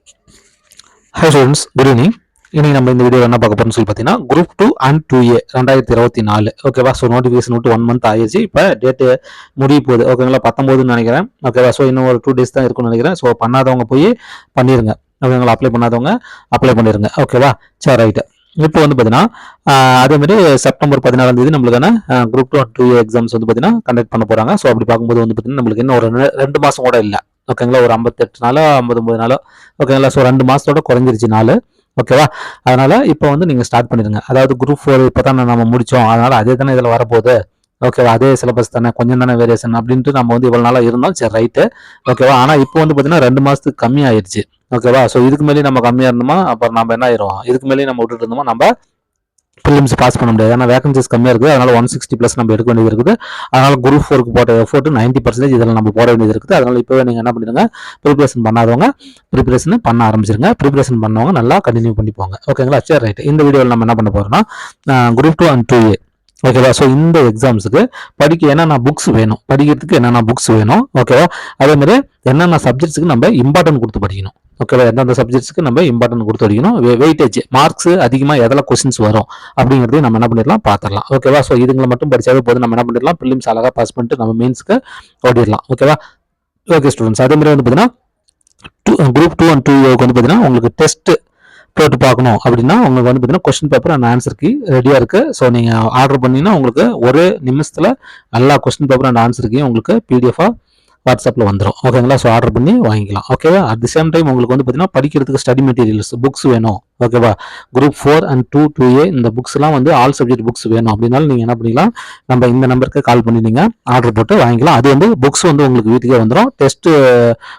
Hi students, good evening. இன்னைக்கு நம்ம இந்த வீடியோ என்ன பார்க்க போறோம்னு சொல்லி பார்த்தீங்கன்னா குரூப் 2 அண்ட் 2A 2024 ஓகேவா. ஸோ நோட்டிஃபிகேஷன் விட்டு 1 மந்த் ஆயிடுச்சு. இப்போ டேட்டு முடிய போகுது ஓகேங்களா, 19ன்னு நினைக்கிறேன் ஓகேவா. ஸோ இன்னும் ஒரு 2 டேஸ் தான் இருக்கும்னு நினைக்கிறேன். ஸோ பண்ணாதவங்க போய் பண்ணிருங்க ஓகேங்களா, அப்ளை பண்ணாதவங்க அப்ளை பண்ணிருங்க ஓகேவா. சரி ரைட்டு. இப்போ வந்து பார்த்தீங்கன்னா அதேமாதிரி செப்டம்பர் 16 நம்மளுக்கான குரூப் 2 அண்ட் 2A எக்ஸாம்ஸ் வந்து பார்த்தீங்கன்னா கண்டக்ட் பண்ண போகிறாங்க. ஸோ அப்படி பார்க்கும்போது வந்து பார்த்தீங்கன்னா நம்மளுக்கு இன்னும் ஒரு 2 மாதம் கூட இல்லை ஓகேங்களா, ஒரு 58 நாளோ 59 நாளோ ஓகேங்களா. ஸோ 2 மாதத்தோட குறைஞ்சிருச்சு நாள் ஓகேவா. அதனால இப்போ வந்து நீங்கள் ஸ்டார்ட் பண்ணிடுங்க. அதாவது குரூப் 4 இப்போ தான் நம்ம முடித்தோம், அதனால அதே தானே இதில் வரப்போகுது ஓகேவா. அதே சிலபஸ் தானே, கொஞ்சம் தானே வேரியேஷன் அப்படின்ட்டு நம்ம வந்து இவ்வளோ நாளாக இருந்தோம். சரி ரைட்டு ஓகேவா. ஆனால் இப்போ வந்து பார்த்தீங்கன்னா 2 மாதத்துக்கு கம்மி ஆயிடுச்சு ஓகேவா. ஸோ இதுக்கு மேலேயும் நம்ம கம்மியாக இருந்தோமா அப்புறம் நம்ம என்ன ஆயிரும், இதுக்கு மேலேயும் நம்ம விட்டுட்டு இருந்தோமா நம்ம ப்ரிலிம்ஸ் பாஸ் பண்ண முடியாது. ஏன்னா வேகன்சிஸ் கம்மியாக இருக்குது, அதனால 160+ நம்ம எடுக்க வேண்டியது இருக்குது. அதனால குரூப் 4க்கு போட்ட எஃபோர்ட் 90% இதில் நம்ம போட வேண்டியது இருக்குது. அதனால இப்போவே நீங்கள் என்ன பண்ணிடுங்க, ப்ரிப்பரேஷன் பண்ணாதவங்க ப்ரிப்பரேஷன் பண்ண ஆரம்பிச்சிருங்க, ப்ரிப்பரேஷன் பண்ணவங்க நல்லா கண்டினியூ பண்ணி போங்க ஓகேங்களா. சரி ரைட். இந்த வீடியோவில் நம்ம என்ன பண்ண போறோம்னா குரூப் 2 அண்ட் 2A ஓகேவா. ஸோ இந்த எக்ஸாம்ஸுக்கு என்னென்ன புக்ஸ் வேணும், படிக்கிறதுக்கு என்னென்ன புக்ஸ் வேணும் ஓகேவா. அதே மாதிரி என்னென்ன சப்ஜெக்ட்ஸுக்கு நம்ம இம்பார்ட்டன்ட் கொடுத்து படிக்கணும் ஓகேவா. எந்தெந்த சப்ஜெக்ட்ஸ்க்கு நம்ம இம்பார்ட்டன்ட் கொடுத்து படிக்கணும், வெயிட்டேஜ் மார்க்ஸ் அதிகமாக எதில் கொஸ்டின்ஸ் வரும் அப்படிங்கிறதையும் நம்ம என்ன பண்ணிடலாம் பார்த்துடலாம் ஓகேவா. ஸோ இதுங்களை மட்டும் படிச்சாவே போதும், நம்ம என்ன பண்ணிடலாம் ப்ரிலிம்ஸ் அழகாக பாஸ் பண்ணிட்டு நம்ம மெயின்ஸ்க்கு ஓடிடலாம் ஓகேவா. ஓகே ஸ்டூடெண்ட்ஸ், அதே மாதிரி வந்து பார்த்தீங்கன்னா குரூப் 2 அண்ட் 2A வந்து பார்த்தீங்கன்னா உங்களுக்கு டெஸ்ட் போட்டு பார்க்கணும் அப்படின்னா உங்களுக்கு வந்து பார்த்தீங்கன்னா question paper and answer key ரெடியாக இருக்குது. ஸோ நீங்கள் ஆர்டர் பண்ணிங்கன்னா உங்களுக்கு ஒரு நிமிஷத்தில் எல்லா கொஸ்டின் பேப்பர் அண்ட் ஆன்சர் கீயும் உங்களுக்கு பிடிஎஃபாக வாட்ஸ்அப்பில் வந்துடும் ஓகேங்களா. ஸோ ஆர்டர் பண்ணி வாங்கிக்கலாம் ஓகேவா. அட் தி சேம் டைம் உங்களுக்கு வந்து பார்த்தீங்கன்னா படிக்கிறதுக்கு ஸ்டடி மெட்டீரியல்ஸ் புக்ஸ் வேணும் ஓகேவா. குரூப் 4 அண்ட் 2A இந்த புக்ஸ்லாம் வந்து ஆல் சப்ஜெக்ட் புக்ஸ் வேணும் அப்படின்னாலும் நீங்கள் என்ன பண்ணிக்கலாம், நம்ம இந்த நம்பருக்கு கால் பண்ணி நீங்கள் ஆர்டர் போட்டு வாங்கிக்கலாம். அது வந்து புக்ஸ் வந்து உங்களுக்கு வீட்டுக்கே வந்துடும். டெஸ்ட்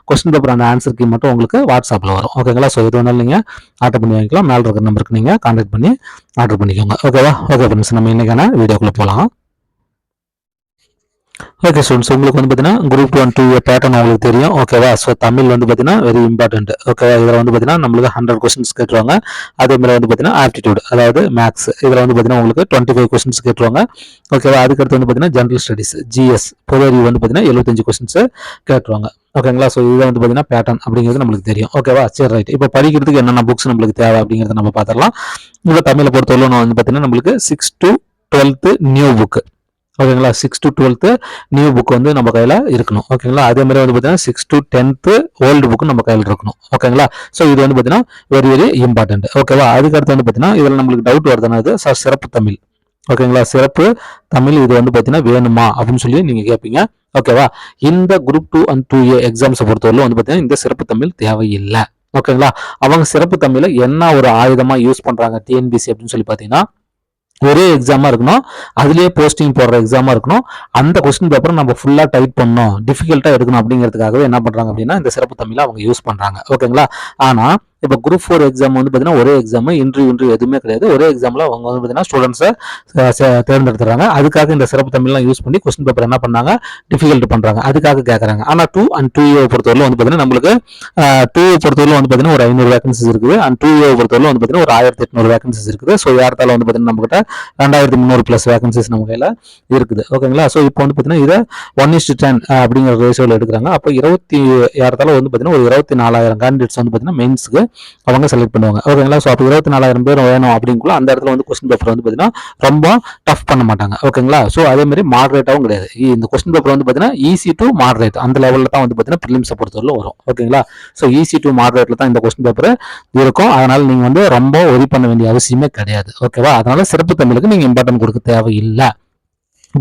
கொஸ்டின் பேப்பர் அந்த ஆன்சர் கீ மட்டும் உங்களுக்கு வாட்ஸ்அப்பில் வரும் ஓகேங்களா. ஸோ எது வேணாலும் நீங்கள் ஆர்டர் பண்ணி வாங்கிக்கலாம். மேலே இருக்கிற நம்பருக்கு நீங்கள் கான்டாக்ட் பண்ணி ஆர்டர் பண்ணிக்கோங்க ஓகேவா. ஓகே ஃப்ரெண்ட்ஸ், நம்ம இன்னைக்கான வீடியோக்குள்ளே போகலாம். ஓகே ஸ்டூடெண்ட்ஸ், உங்களுக்கு வந்து பார்த்தீங்கன்னா குரூப் 2 அண்ட் 2A பேட்டர்ன் உங்களுக்கு தெரியும் ஓகேவா. ஸோ தமிழ் வந்து பார்த்தீங்கன்னா வெரி இம்பார்ட்டன்ட் ஓகேவா. இதில் வந்து பார்த்தீங்கன்னா நம்மளுக்கு 100 கொஸ்டின்ஸ் கேட்டுருவாங்க. அதே மாதிரி வந்து பார்த்தீங்கன்னா ஆப்டிடியூட் அதாவது மேக்ஸ், இதில் வந்து பார்த்தீங்கன்னா உங்களுக்கு 25 கொஸ்டின்ஸ் கேட்டுருவாங்க ஓகேவா. அதுக்கடுத்து வந்து பார்த்தீங்கன்னா ஜென்ரல் ஸ்டடிஸ் ஜிஎஸ் பொது அறிவு வந்து பார்த்தீங்கன்னா 75 கொஸ்டின்ஸ் கேட்டுருவாங்க ஓகேங்களா. ஸோ இதை வந்து பார்த்தீங்கன்னா பேட்டர்ன் அப்படிங்கிறது நம்மளுக்கு தெரியும் ஓகேவா. சரி ரைட். இப்போ படிக்கிறதுக்கு என்னென்ன புக்ஸ் நம்மளுக்கு தேவை அப்படிங்கிறத நம்ம பார்த்துடலாம். இப்போ தமிழை பொறுத்தவரை வந்து பார்த்தீங்கன்னா நம்மளுக்கு 6 to 12th நியூ புக்கு ஓகேங்களா. 6 to 12th நியூ புக் வந்து நம்ம கையில் இருக்கணும் ஓகேங்களா. அதே மாதிரி வந்து பார்த்தீங்கன்னா 6 to 10th ஓல்டு புக் நம்ம கையில் இருக்கணும் ஓகேங்களா. ஸோ இது வந்து பார்த்தீங்கன்னா வெரி வெரி இம்பார்ட்டன்ட் ஓகேவா. அதுக்கடுத்து வந்து பார்த்தீங்கன்னா இதில் நம்மளுக்கு டவுட் வருதுன்னா இது சார் சிறப்பு தமிழ் ஓகேங்களா. சிறப்பு தமிழ் இது வந்து பார்த்தீங்கன்னா வேணுமா அப்படின்னு சொல்லி நீங்கள் கேட்பீங்க ஓகேவா. இந்த குரூப் 2 அண்ட் 2A எக்ஸாம்ஸை பொறுத்தவரை வந்து பார்த்தீங்கன்னா இந்த சிறப்பு தமிழ் தேவையில்லை ஓகேங்களா. அவங்க சிறப்பு தமிழை என்ன ஒரு ஆயுதமாக யூஸ் பண்ணுறாங்க டிஎன்பிசி அப்படின்னு சொல்லி பார்த்தீங்கன்னா ஒரே எக்ஸாமா இருக்கணும், அதுலயே போஸ்டிங் போடுற எக்ஸாமா இருக்கணும். அந்த கொஸ்டின் பேப்பர் நம்ம ஃபுல்லா டைப் பண்ணணும், டிஃபிகல்ட்டா எடுக்கணும் அப்படிங்கிறதுக்காகவே என்ன பண்றாங்க அப்படின்னா இந்த சிறப்பு தமிழை அவங்க யூஸ் பண்றாங்க ஓகேங்களா. ஆனா இப்போ குரூப் 4 எக்ஸாம் வந்து பார்த்தீங்கன்னா ஒரே எக்ஸாம் இன்டர்வியூ எதுவுமே கிடையாது. ஒரே எக்ஸாமில் அவங்க வந்து பார்த்தீங்கன்னா ஸ்டூடெண்ட்ஸை தேர்ந்தெடுத்துறாங்க. அதுக்காக இந்த சிறப்பு தமிழ்லாம் யூஸ் பண்ணி கொஸ்டின் பேப்பர் என்ன பண்ணாங்க டிஃபிகல்ட் பண்ணுறாங்க, அதுக்காக கேட்குறாங்க. ஆனால் 2 அண்ட் 2A பொறுத்தவரை வந்து பார்த்தீங்கன்னா நம்மளுக்கு 2A பொறுத்தவரை வந்து பார்த்தீங்கன்னா ஒரு 500 வேகன்சிஸ் இருக்குது. அண்ட் 2A பொறுத்தவரை வந்து பார்த்தீங்கன்னா ஒரு 1800 வேகன்சிஸ் இருக்குது. ஸோ ஏறத்தால வந்து பார்த்தீங்கன்னா நம்மகிட்ட 2300+ வேகன்சிஸ் நம்ம கையில் இருக்குது ஓகேங்களா. ஸோ இப்போ வந்து பார்த்தீங்கன்னா இதை 1:10 அப்படிங்கிற ரேஷியோவில் எடுக்கிறாங்க. அப்போ ஏறத்தால வந்து பார்த்தீங்கன்னா ஒரு 24,000 கேண்டிடேட்ஸ் வந்து பார்த்தீங்கன்னா மெயின்ஸுக்கு அவங்க செலக்ட் பண்ணுவாங்க ஓகேங்களா. ஸோ அப்போ 24,000 பேர் வேணும் அப்படிங்குள்ள அந்த இடத்துல வந்து கொஸ்டின் பேப்பர் வந்து பார்த்தீங்கன்னா ரொம்ப டஃப் பண்ண மாட்டாங்க ஓகேங்களா. ஸோ அதே மாதிரி மாடரேட்டாகவும் கிடையாது. இந்த கொஸ்டின் பேப்பர் வந்து பார்த்தீங்கன்னா ஈஸி டு மாடரேட் அந்த லெவலில் தான் வந்து பார்த்தீங்கன்னா ப்ரிலிம்ஸை பொறுத்தவரை வரும் ஓகேங்களா. ஸோ ஈஸி டு மாடரேட்டில் தான் இந்த கொஸ்டின் பேப்பர் இருக்கும். அதனால நீங்கள் வந்து ரொம்ப ஒரி பண்ண வேண்டிய அவசியமே கிடையாது ஓகேவா. அதனால சிறப்பு தமிழுக்கு நீங்கள் இம்பார்ட்டன்ட் கொடுக்க தேவையில்லை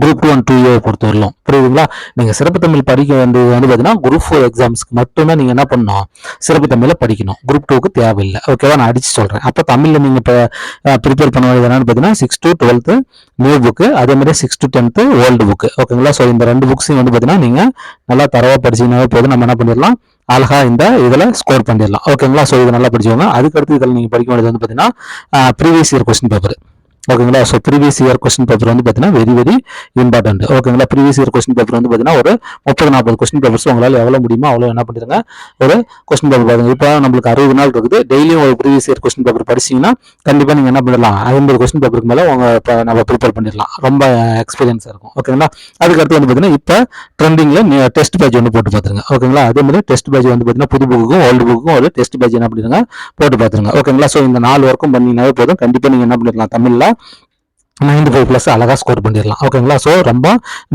குரூப் 2 அண்ட் 2A பொறுத்தவரையிலும் புரியுதுங்களா. நீங்கள் சிறப்பு தமிழ் படிக்க வேண்டியது வந்து பார்த்தீங்கன்னா குரூப் 4 எக்ஸாம்ஸ்க்கு மட்டும்தான் நீங்கள் என்ன பண்ணணும், சிறப்பு தமிழை படிக்கணும். குரூப் 2க்கு தேவையில்லை ஓகேவா. நான் அடிச்சு சொல்கிறேன். அப்போ தமிழில் நீங்கள் இப்போ ப்ரிப்பேர் பண்ண வேண்டியது என்னன்னு பார்த்தீங்கன்னா 6 to 12th நியூ புக்கு, அதே மாதிரி 6 to 10th ஓல்டு புக்கு ஓகேங்களா. ஸோ இந்த 2 புக்ஸையும் வந்து பார்த்தீங்கன்னா நீங்கள் நல்லா தரவாக படிச்சிங்கன்னாவே போதும், நம்ம என்ன பண்ணிடலாம் அழகா இந்த இதில் ஸ்கோர் பண்ணிடலாம் ஓகேங்களா. ஸோ இதை நல்லா படிச்சுக்கோங்க. அதுக்கடுத்து இதில் நீங்கள் படிக்க வேண்டியது வந்து பார்த்தீங்கன்னா ப்ரீவியஸ் இயர் கொஸ்டின் பேப்பர் ஓகேங்களா. So previous year question paper வந்து பார்த்தீங்கன்னா வெரி வெரி இம்பார்ட்டன்ட். ஓகேங்களா. ப்ரீவியஸ் இயர் கொஸ்டின் பேப்பர் வந்து பார்த்தீங்கன்னா ஒரு 30-40 கொஸ்டின் பேப்பர்ஸ் உங்களால் எவ்வளோ முடியுமோ அவ்வளோ என்ன பண்ணிடுங்க, ஒரு கொஸ்டின் பேப்பர் பாருங்க. இப்போ நம்மளுக்கு 60 நாள் இருக்குது. டெய்லியும் ஒரு ப்ரீவியஸ் இயர் கொஸ்டின் பேப்பர் படிச்சீங்கன்னா கண்டிப்பாக நீங்கள் என்ன பண்ணிடலாம், 50 கொஸ்டின் பேப்பருக்கு மேலே நம்ம ப்ரிப்பேர் பண்ணிடலாம். ரொம்ப எக்ஸ்பீரியன்ஸாக இருக்கும். ஓகேங்களா. அதுக்கடுத்து வந்து பார்த்தீங்கன்னா இப்போ ட்ரெண்டிங்கில் டெஸ்ட் பேட்ச் ஒன்று போட்டு பார்த்துருங்க. ஓகேங்களா. அதே மாதிரி டெஸ்ட் பேட்ச் வந்து பார்த்தீங்கன்னா புது புக்குக்கும் ஓல்டு புக்குக்கும் ஒரு டெஸ்ட் பேட்ச் என்ன பண்ணிடுங்க, போட்டு பார்த்துருங்க. ஓகேங்களா. ஸோ இந்த 4 ஒர்க்கும் பண்ணிங்கனாவே போதும். கண்டிப்பாக நீங்கள் என்ன பண்ணிடலாம், தமிழில் 95+ அழகாக ஸ்கோர் பண்ணிடலாம். ஓகேங்களா. ஸோ ரொம்ப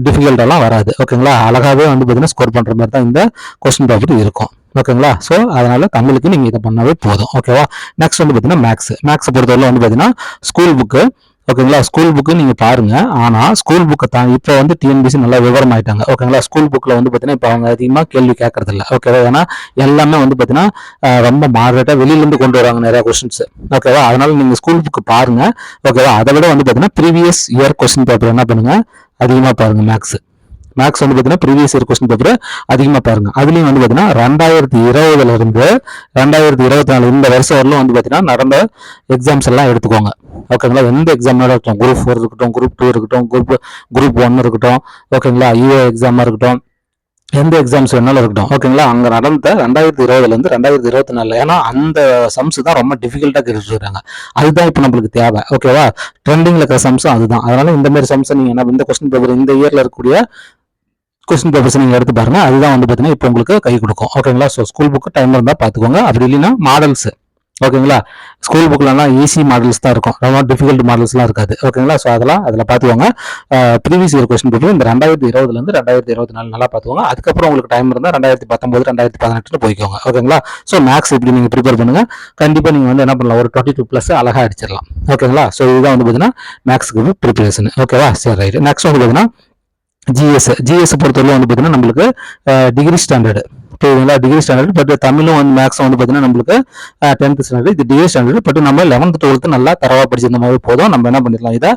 டிஃபிகல்ட்டெல்லாம் வராது. ஓகேங்களா. அழகாகவே வந்து பார்த்தீங்கன்னா ஸ்கோர் பண்ணுற மாதிரி தான் இந்த கொஸ்டின் பேப்பர் இருக்கும். ஓகேங்களா. ஸோ அதனால தமிழுக்கு நீங்கள் இதை பண்ணாவே போதும். ஓகேவா. நெக்ஸ்ட் வந்து பார்த்தீங்கன்னா மேக்ஸ் பொறுத்தவரை வந்து பார்த்தீங்கன்னா ஸ்கூல் புக்கு. ஓகேங்களா. ஸ்கூல் புக்கு நீங்க பாருங்க. ஆனா ஸ்கூல் புக்கை தான் இப்போ வந்து டிஎன்பிசி நல்லா விவரம் ஆயிட்டாங்க. ஓகேங்களா. ஸ்கூல் புக்ல வந்து பாத்தீங்கன்னா இப்போ அவங்க அதிகமா கேள்வி கேட்கறது இல்லை. ஓகேவா. ஏன்னா எல்லாமே வந்து பாத்தீங்கன்னா ரொம்ப மாடரேட்டா வெளியில இருந்து கொண்டு வராங்க நிறைய கொஸ்டின்ஸ். ஓகேவா. அதனால நீங்க ஸ்கூல் புக்கு பாருங்க. ஓகேவா. அதை விட வந்து பாத்தீங்கன்னா ப்ரீவியஸ் இயர் கொஸ்டின் பேப்பர் என்ன பண்ணுங்க, அதிகமா பாருங்க. மேக்ஸ் வந்து பார்த்தீங்கன்னா ப்ரீவியஸ் இயர் கொஸ்டின் பேப்பர் அதிகமாக பாருங்க. அதுலேயும் வந்து பார்த்தீங்கன்னா 2020 இருந்து 2024 இந்த வருஷம் வரலும் வந்து பார்த்தீங்கன்னா நடந்த எக்ஸாம்ஸ் எல்லாம் எடுத்துக்கோங்க. ஓகேங்களா. எந்த எக்ஸாம்னாலும் இருக்கட்டும், குரூப் 4 இருக்கட்டும், குரூப் 2 இருக்கட்டும், குரூப் 1 இருக்கட்டும், ஓகேங்களா, யூஏ எக்ஸாமா இருக்கட்டும், எந்த எக்ஸாம்ஸ் வேணாலும் இருக்கட்டும். ஓகேங்களா. அங்க நடந்த 2020 இருந்து 2024, ஏன்னா அந்த சம்ஸ் தான் ரொம்ப டிஃபிகல்ட்டா கேட்டுட்டு இருக்காங்க. அதுதான் இப்போ நம்மளுக்கு தேவை. ஓகேவா. ட்ரெண்டிங்ல இருக்கிற சம்ஸும் அதுதான். அதனால இந்த மாதிரி சம்ஸை நீங்க என்ன, இந்த கொஸ்டின் பேப்பர் இந்த இயர்ல இருக்கக்கூடிய கொஸ்டின் பேப்பர்ஸ் நீங்க எடுத்து பாருங்க. அதுதான் வந்து பாத்தீங்கன்னா இப்போ உங்களுக்கு கை கொடுக்கும். ஓகேங்களா. ஸோ ஸ்கூல் புக்கு டைம் இருந்தா பாத்துக்கோங்க. அப்படி இல்லைன்னா மாடல்ஸ். ஓகேங்களா. ஸ்கூல் புக்லாம் ஈஸி மாடல்ஸ் தான் இருக்கும், ரொம்ப டிஃபிகல்ட் மாடல்ஸ்லாம் இருக்காது. ஓகேங்களா. ஸோ அதெல்லாம் அதில் பார்த்துக்கோங்க. ப்ரீவியஸ் இயர் கொஸ்டின் பேப்பர் இந்த 2020 2024 நல்லா பார்த்துக்கோங்க. அதுக்கப்புறம் உங்களுக்கு டைம் இருந்தால் 2019 2018 போய்க்கோங்க. ஓகேங்களா. ஸோ மேக்ஸ் இப்படி நீங்கள் ப்ரிப்பேர் பண்ணுங்க. கண்டிப்பாக நீங்கள் வந்து என்ன பண்ணலாம், ஒரு 22+ அழகாக அடிச்சிடலாம். ஓகேங்களா. ஸோ இதுதான் வந்து பார்த்தீங்கன்னா மேக்ஸுக்கு ப்ரிப்பரேஷன். ஓகேவா. சரி, ரைட். நெக்ஸ்ட் வந்து பார்த்தீங்கன்னா ஜிஎஸ் பொறுத்தவரை வந்து பார்த்தீங்கன்னா நம்மளுக்கு டிகிரி ஸ்டாண்டர்டு. புரியுதுங்களா. Degree standard. பட் தமிழும் வந்து மேக்ஸும் வந்து பார்த்தீங்கன்னா நம்மளுக்கு 10th ஸ்டாண்டர்ட். இது டிகிரி ஸ்டாண்டர்ட். பட் நம்ம 11th 12th நல்லா தரவா படிச்சிருந்த மாதிரி போதும். நம்ம என்ன பண்ணிடலாம், இதை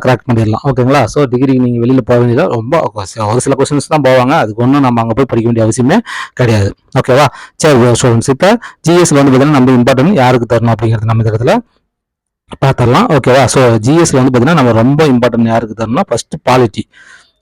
கிராக் பண்ணிடலாம். ஓகேங்களா. ஸோ டிகிரி நீங்கள் வெளியில் போக வேண்டியது ரொம்ப ஒரு சில கொஸ்டின்ஸ் தான் போவாங்க. அதுக்கு ஒன்றும் நம்ம அங்கே போய் படிக்க வேண்டிய அவசியமே கிடையாது. ஓகேவா. சரி ஸ்டூடெண்ட்ஸ், இப்போ ஜிஎஸ்ல வந்து பார்த்தீங்கன்னா நம்ம இம்பார்ட்டன்ட் யாருக்கு தரணும் அப்படிங்கிறது நம்ம இந்த இடத்துல பார்த்துடலாம். ஓகேவா. ஸோ ஜிஎஸ்ல வந்து பார்த்தீங்கன்னா நம்ம ரொம்ப இம்பார்ட்டன்ட் யாருக்கு தரணும்னா ஃபர்ஸ்ட் பாலிட்டி.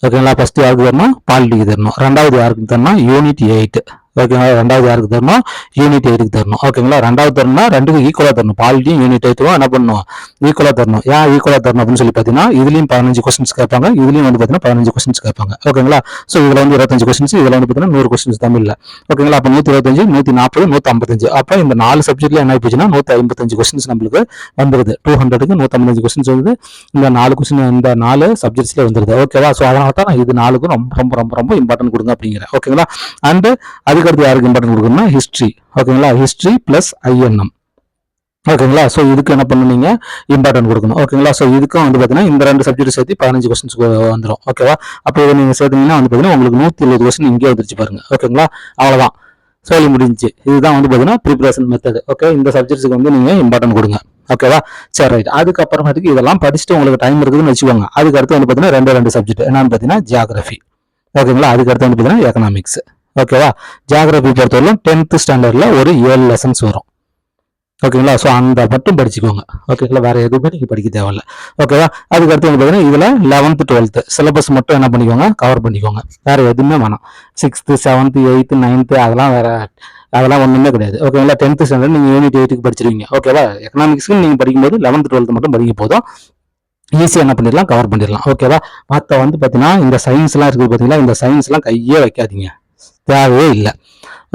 ஓகேங்களா. ஃபர்ஸ்ட் யாருக்கு தரணும், பாலிட்டிக்கு தரணும். ரெண்டாவது யாருக்கு தரணும், யூனிட் 8. ஓகேங்களா. ரெண்டாவது யாருக்கு தரணும், யூனிட் 8க்கு தரணும். ஓகேங்களா. ரெண்டாவது தரணும்னா ரெண்டுக்கு ஈக்குவலா தரணும். பாலிட்டியும் யூனிட் 8க்கும் என்ன பண்ணணும், ஈக்குவலா தரணும். ஏன் ஈக்குவலா தரணும் அப்படின்னு சொல்லி பார்த்தீங்கன்னா இதுலயும் 15 கொஸ்டின்ஸ் கேட்பாங்க, இதுலயும் வந்து பார்த்தீங்கன்னா 15 கொஸ்டின்ஸ் கேட்பாங்க. ஓகேங்களா. ஸோ இதுல வந்து 25 கொஸ்டின்ஸ், இதுல வந்து பார்த்தீங்கன்னா 100 கொஸ்டின்ஸ் தமிழ்ல. ஓகேங்களா. அப்போ 125, 140, 155. அப்போ இந்த 4 சப்ஜெக்ட்ல என்ன ஆயிடுச்சுன்னா 155 கொஸ்டின்ஸ் நம்மளுக்கு வந்துருது. 200க்கு 155 கொஸ்டின்ஸ் வந்து இந்த 4 கொஸ்டின் இந்த 4 சப்ஜெக்ட்ஸ்ல வந்துருது. ஓகேவா. ஸோ அதனால தான் நான் இது 4க்கும் ரொம்ப ரொம்ப ரொம்ப ரொம்ப இம்பார்ட்டன்ட் கொடுங்க அப்படிங்கிறேன். ஓகேங்களா. அண்ட் அதுக்கடுத்து யாருக்கு இம்பார்ட்டன்ட் கொடுக்கணும்னா ஹிஸ்ட்ரி. ஓகேங்களா. History plus INM. ஓகேங்களா. ஸோ இதுக்கு என்ன பண்ணுவீங்க, இம்பார்ட்டன்ட் கொடுக்கணும். ஓகேங்களா. ஸோ இதுக்கும் வந்து பார்த்தீங்கன்னா இந்த 2 சப்ஜெக்ட் சேர்த்து 15 கொஸ்டின்ஸ் வந்துடும். ஓகேவா. அப்போ இதை நீங்கள் சேர்த்தீங்கன்னா வந்து பார்த்தீங்கன்னா உங்களுக்கு 120 கொஸ்டின் இங்கே வந்துருச்சு பாருங்க. ஓகேங்களா. அவ்வளோதான், சொல்லி முடிஞ்சிச்சு. இதுதான் வந்து பார்த்தீங்கன்னா ப்ரிப்பரேஷன் மெத்தட். ஓகே. இந்த சப்ஜெக்ட்ஸுக்கு வந்து நீங்கள் இம்பார்ட்டன்ட் கொடுங்க. ஓகேவா. சரி, ரைட். அதுக்கப்புறமேட்டுக்கு இதெல்லாம் படிச்சுட்டு உங்களுக்கு டைம் இருக்குதுன்னு வச்சுக்கோங்க. அதுக்கடுத்து வந்து பார்த்தீங்கன்னா 2 சப்ஜெக்ட் என்னன்னு பார்த்தீங்கன்னா ஜியாகிரபி. ஓகேங்களா. அதுக்கடுத்து வந்து பார்த்தீங்கன்னா எக்கனாமிக்ஸ். ஓகேவா. ஜியாகிரபி பொறுத்தவரைக்கும் 10th ஸ்டாண்டர்ட்ல ஒரு 7 லெசன்ஸ் வரும். ஓகேங்களா. ஸோ அந்த மட்டும் படிச்சுக்கோங்க. ஓகேங்களா. வேற எதுவுமே நீங்க படிக்க தேவையில்ல. ஓகேவா. அதுக்கடுத்து வந்து பார்த்தீங்கன்னா இதுல 11th 12th சிலபஸ் மட்டும் என்ன பண்ணிக்கோங்க, கவர் பண்ணிக்கோங்க. வேற எதுவுமே வேணாம். 6th 7th 8th 9th அதெல்லாம் ஒண்ணுமே கிடையாது. ஓகேங்களா. 10th ஸ்டாண்டர்ட் நீங்க யூனிட் 8க்கு படிச்சிருவீங்க. ஓகேவா. எக்கனாமிக்ஸ்க்கு நீங்க படிக்கும்போது 11th 12th மட்டும் படிக்க போதும். ஈஸியாக என்ன பண்ணிடலாம், கவர் பண்ணிடலாம். ஓகேவா. மற்ற வந்து பார்த்தீங்கன்னா இந்த சயின்ஸ்லாம் இருக்குது பார்த்தீங்களா, இந்த சயின்ஸ்லாம் கையே வைக்காதீங்க, தேவையே இல்லை.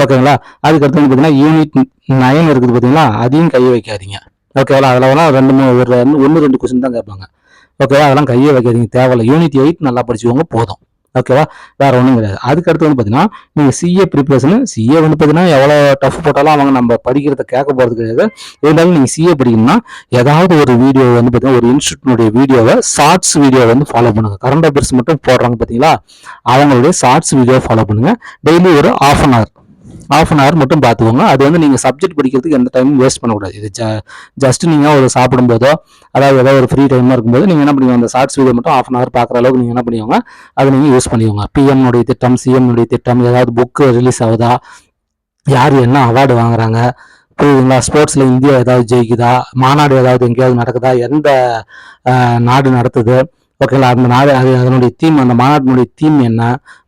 ஓகேங்களா. அதுக்கடுத்து வந்து பார்த்தீங்கன்னா யூனிட் 9 இருக்குது பார்த்தீங்களா, அதையும் கையை வைக்காதீங்க. ஓகேவா. அதில் வேணா 1-2 கொஸ்டின் தான் கேட்பாங்க. ஓகேவா. அதெல்லாம் கையே வைக்காதீங்க, தேவையில்லை. யூனிட் 8 நல்லா படிச்சுக்கோங்க போதும். ஓகேவா. வேற ஒன்றும் கிடையாது. அதுக்கடுத்து வந்து பார்த்தீங்கன்னா நீங்கள் சிஏ ப்ரிப்பரேஷன். சிஏ வந்து பார்த்தீங்கன்னா எவ்வளோ டஃப் போட்டாலும் அவங்க நம்ம படிக்கிறத கேட்க போகிறது கிடையாது. இருந்தாலும் நீங்கள் சிஏ படிக்கணும்னா ஏதாவது ஒரு வீடியோ வந்து பார்த்தீங்கன்னா ஒரு இன்ஸ்டியூட்னுடைய வீடியோவை ஷார்ட்ஸ் வீடியோ வந்து ஃபாலோ பண்ணுங்க. கரண்ட் அஃபேர்ஸ் மட்டும் போடுறாங்க பார்த்தீங்களா, அவங்களுடைய ஷார்ட்ஸ் வீடியோ ஃபாலோ பண்ணுங்க. டெய்லி ஒரு half அன் ஹவர் மட்டும் பார்த்துக்கோங்க. அது வந்து நீங்கள் சப்ஜெக்ட் படிக்கிறதுக்கு எந்த டைமும் வேஸ்ட் பண்ணக்கூடாது. இது ஜஸ்ட் நீங்கள் ஒரு சாப்பிடும்போதோ அதாவது ஏதாவது ஒரு ஃப்ரீ டைமாக இருக்கும்போது நீங்கள் என்ன பண்ணுவீங்க, அந்த ஷார்ட்ஸ் வீடியோ மட்டும் half அன் ஹவர் பார்க்குற அளவுக்கு நீங்கள் என்ன பண்ணுவீங்க, அதை நீங்கள் யூஸ் பண்ணிக்கோங்க. பிஎம்னுடைய திட்டம், சிஎம்னுடைய திட்டம், ஏதாவது புக்கு ரிலீஸ் ஆகுதா, யார் என்ன அவார்டு வாங்குறாங்க, புரியுதுங்களா? ஸ்போர்ட்ஸ்ல இந்தியா ஏதாவது ஜெயிக்குதா, மாநாடு ஏதாவது எங்கேயாவது நடக்குதா, எந்த நாடு நடத்துது, ஓகேங்களா? அந்த நாடு அதனுடைய தீம், அந்த மாநாட்டினுடைய தீம் என்ன,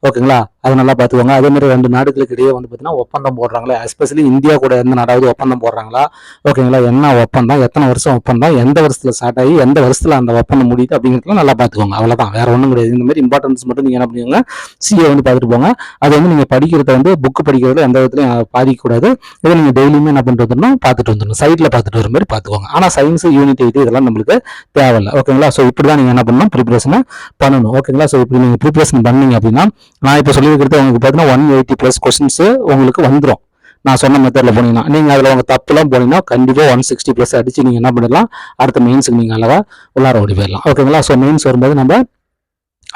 ஓகேங்களா? அதை நல்லா பார்த்துக்கோங்க. அதே மாதிரி 2 நாடுகளுக்கு இடையே வந்து பார்த்தீங்கன்னா ஒப்பந்தம் போடுறாங்களா, எஸ்பெஷலி இந்தியா கூட எந்த நாடாவது ஒப்பந்தம் போடுறாங்களா, ஓகேங்களா? என்ன ஒப்பந்தம், எத்தனை வருஷம் ஒப்பந்தம், எந்த வருஷத்துல ஸ்டார்ட் ஆகி எந்த வருஷத்துல அந்த ஒப்பந்தம் முடியுது அப்படிங்கிறதுலாம் நல்லா பார்த்துக்கோங்க. அவ்வளோதான், வேற ஒன்றும் கிடையாது. இந்த மாதிரி இம்பார்ட்டன்ஸ் மட்டும் நீங்கள் என்ன பண்ணுவீங்க, சிஏ வந்து பார்த்துட்டு போங்க. அது வந்து நீங்கள் படிக்கிறத வந்து புக்கு படிக்கிறதுல எந்த விதத்துலையும் பாதிக்கக்கூடாது. இதை நீங்கள் டெய்லியுமே என்ன பண்ணிட்டு வந்துடணும், பார்த்துட்டு வந்துடணும். சைடில் பார்த்துட்டு வர மாதிரி பார்த்துக்கோங்க. ஆனால் சயின்ஸ், யூனிட் 8 இதெல்லாம் நம்மளுக்கு தேவையில்லை, ஓகேங்களா? ஸோ இப்படி தான் நீங்கள் என்ன பண்ணணும், ப்ரிப்பரேஷனை பண்ணணும், ஓகேங்களா? ஸோ இப்படி நீங்கள் ப்ரிப்பரேஷன் பண்ணீங்க அப்படின்னா, நான் இப்போ சொல்லியிருக்கிறது உங்களுக்கு பார்த்தீங்கன்னா 180+ கொஸ்டின்ஸ் உங்களுக்கு வந்துடும். நான் சொன்ன மெத்தடில் போனீங்கன்னா, நீங்கள் அதில் உங்கள் தப்புலாம் போனீங்கன்னா கண்டிப்பாக 160+ அடிச்சு நீங்கள் என்ன பண்ணிடலாம், அடுத்த மெயின்ஸுக்கு நீங்கள் அழகாக உள்ளார ஓடி போயிடலாம், ஓகேங்களா? ஸோ மெயின்ஸ் வரும்போது நம்ம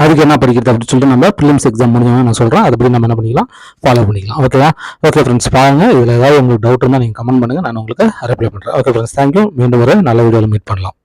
அதுக்கு என்ன படிக்கிறது அப்படின்னு சொல்லிட்டு நம்ம ப்ரிலிம்ஸ் எக்ஸாம் முடிஞ்சவங்க நான் சொல்கிறேன், அதுபடி நம்ம என்ன பண்ணிக்கலாம், ஃபாலோ பண்ணிக்கலாம், ஓகேவா? ஓகே ஃப்ரெண்ட்ஸ், பாருங்கள். இதில் ஏதாவது உங்களுக்கு டவுட் இருந்தால் நீங்கள் கமெண்ட் பண்ணுங்கள், நான் உங்களுக்கு ரிப்ளை பண்ணுறேன். Okay friends, thank you. மீண்டும் ஒரு நல்ல வீடியோவில் மீட் பண்ணலாம்.